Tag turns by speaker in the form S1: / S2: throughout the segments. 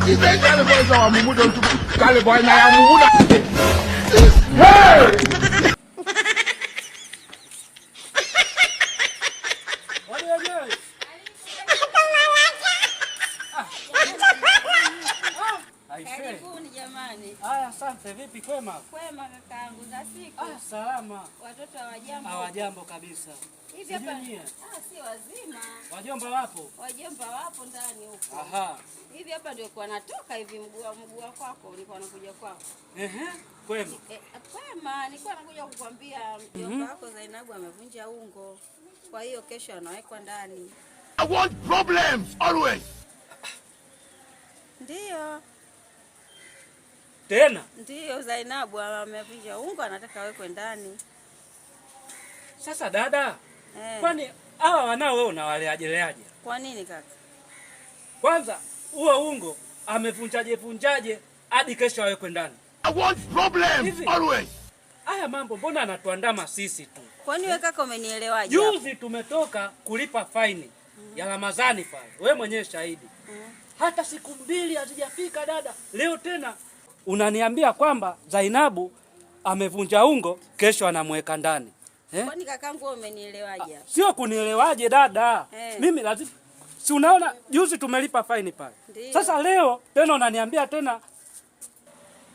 S1: Kale boy za wa mumudo tu. Kale boy na ya mumuda. Hey!
S2: Karibuni jamani.
S3: Haya, asante. Vipi, kwema?
S2: Kwema kakaangu, za siku.
S3: Salama.
S2: Watoto hawajambo?
S3: Hawajambo kabisa.
S2: Hivi hapa si wazima.
S3: Wajomba wapo?
S2: Wajomba wapo ndani huko.
S3: Aha.
S2: Hivi hapa ndio kwa natoka hivi mguu kwako, nilikuwa nakuja kwako.
S3: Kwema.
S2: Kwema, nilikuwa nakuja kukwambia mjomba wako Zainabu amevunja ungo. Kwa hiyo kesho anawekwa ndani.
S1: I want problems always.
S2: Ndio.
S3: Tena?
S2: Ndio, Zainabu amevunja ungo, anataka awekwe ndani.
S3: Sasa dada, kwani hawa wanao wewe unawaleaje?
S2: Kwa nini kaka?
S3: Kwanza huo ungo amevunjaje hadi kesho awekwe ndani?
S1: I want problems always.
S3: Haya mambo mbona anatuandama sisi tu?
S2: Kwani wewe kaka umenielewaje?
S3: Juzi tumetoka kulipa faini ya Ramadhani pale. Wewe mwenyewe shahidi. Hata siku 2 hazijafika dada. Leo tena unaniambia kwamba Zainabu amevunja ungo, kesho anamweka ndani.
S2: Kwani kakangu wewe umenielewaje?
S3: Sio kunielewaje dada. Mimi lazima, si unaona juzi tumelipa faini pale. Sasa leo tena unaniambia tena.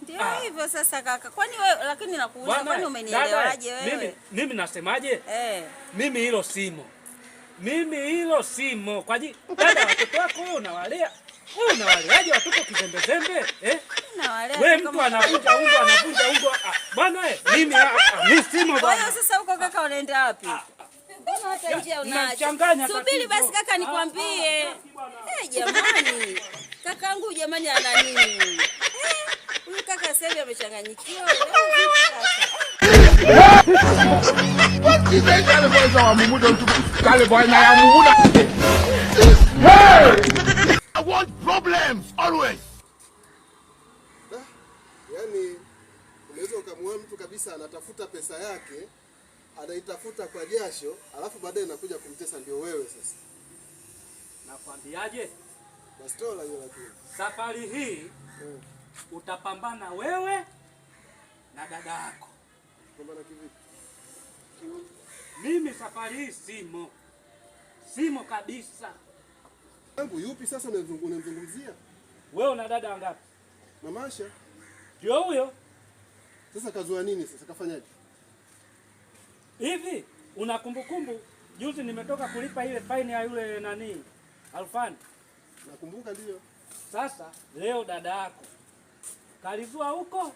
S2: Ndio hivyo sasa kaka. Kwani wewe, lakini nakuuliza kwani umenielewaje wewe?
S3: Mimi nasemaje? Mimi hilo simo. Kwa ajili dada, watoto wako unawalea. Unawaleaje watoto kizembezembe? Wewe mtu anavunja ungo. Bwana mimi simo bwana.
S2: Kwa hiyo sasa huko kaka unaenda wapi? Mbona hata nje unaacha? Subiri basi kaka nikwambie. Jamani. Kakaangu jamani ana nini? Huyu kaka sasa hivi amechanganyikiwa.
S1: Kale boy za wa mumudo tu. Kale boy na ya mumuda. Hey! I want problems always.
S4: Yaani unaweza ukamwona mtu kabisa anatafuta pesa yake, anaitafuta kwa jasho, alafu baadaye anakuja kumtesa ndio wewe sasa.
S3: Nakwambiaje?
S4: Bastola hiyo lakini.
S3: Safari hii utapambana wewe na dada yako.
S4: Pambana kivipi?
S3: Mimi safari hii simo kabisa.
S4: Yangu yupi sasa unamzungumzia?
S3: Wewe una dada wangapi?
S4: Mamasha.
S3: Ndio huyo.
S4: Sasa kazua nini sasa, kafanyaje?
S3: Hivi una kumbukumbu juzi nimetoka kulipa ile faini ya yule nani? Alfani.
S4: Nakumbuka ndio.
S3: Sasa leo dada yako kalizua huko.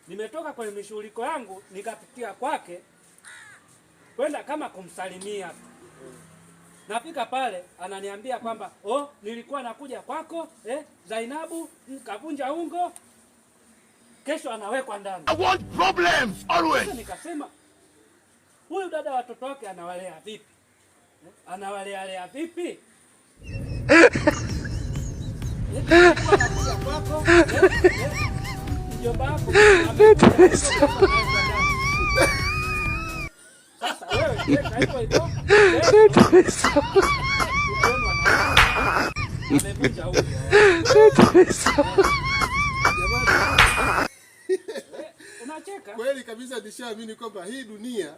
S3: Nimetoka kwenye mishughuliko yangu nikapitia kwake kwenda kama kumsalimia. Nafika pale ananiambia kwamba nilikuwa nakuja kwako Zainabu kavunja ungo, kesho anawekwa ndani.
S1: I want problems always.
S3: Sasa nikasema huyu dada watoto wake anawalea vipi? Anawalea vipi? Sasa wewe unacheka?
S4: Kweli kabisa nishaamini kwamba hii dunia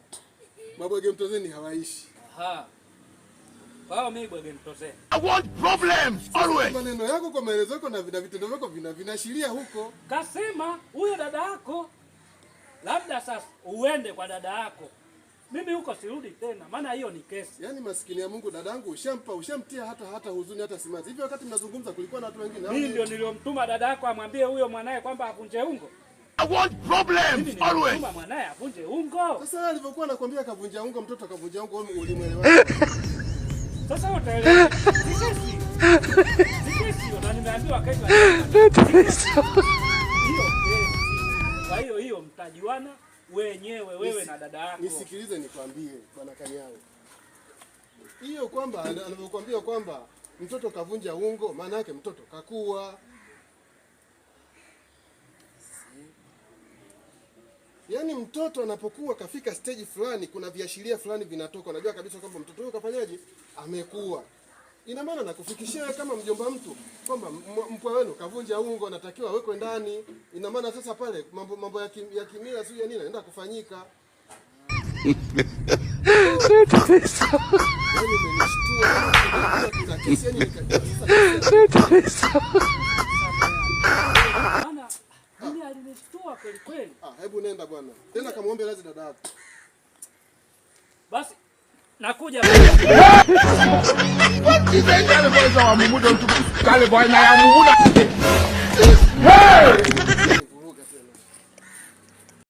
S4: mabwege mtozeni hawaishi.
S3: Kwa mimi bwege mtozeni.
S1: I want problems always.
S4: Maneno yako kwa maelezo yako na vitendo vyako vinaashiria huko.
S3: Kasema huyo dada yako labda sasa uende kwa dada yako. Mimi huko sirudi tena, maana hiyo ni kesi.
S4: Yaani maskini ya Mungu dadangu ushamtia hata huzuni hata simanzi. Hivi wakati mnazungumza kulikuwa na watu wengine.
S3: Mimi ndio niliomtuma dada yako amwambie huyo mwanae kwamba avunje ungo.
S1: I want problems always.
S3: Mimi mwanae avunje ungo.
S4: Sasa alivyokuwa anakuambia kavunja ungo, mtoto akavunja ungo, wewe ulimwelewa.
S3: Sasa utaelewa. Sikesi na nimeambiwa kesho. Kwa hiyo mtajiwana wenyewe wewe na dada yako.
S4: Nisikilize nikwambie bwana Kanyao. Hiyo kwamba anavyokuambia kwamba mtoto kavunja ungo, maana yake mtoto kakua. Yaani mtoto anapokuwa kafika stage fulani kuna viashiria fulani vinatoka. Unajua kabisa kwamba mtoto huyo kafanyaje? Amekuwa. ina maana nakufikishia kama mjomba mtu kwamba mpwa wenu kavunja ungo, natakiwa awekwe ndani. Ina maana sasa pale mambo ya kimila sio ya nini naenda kufanyika. Hebu nenda bwana. Tena kamuombe radhi dada yako.
S3: Basi nakuja.
S1: Kale boy na ya mumu na.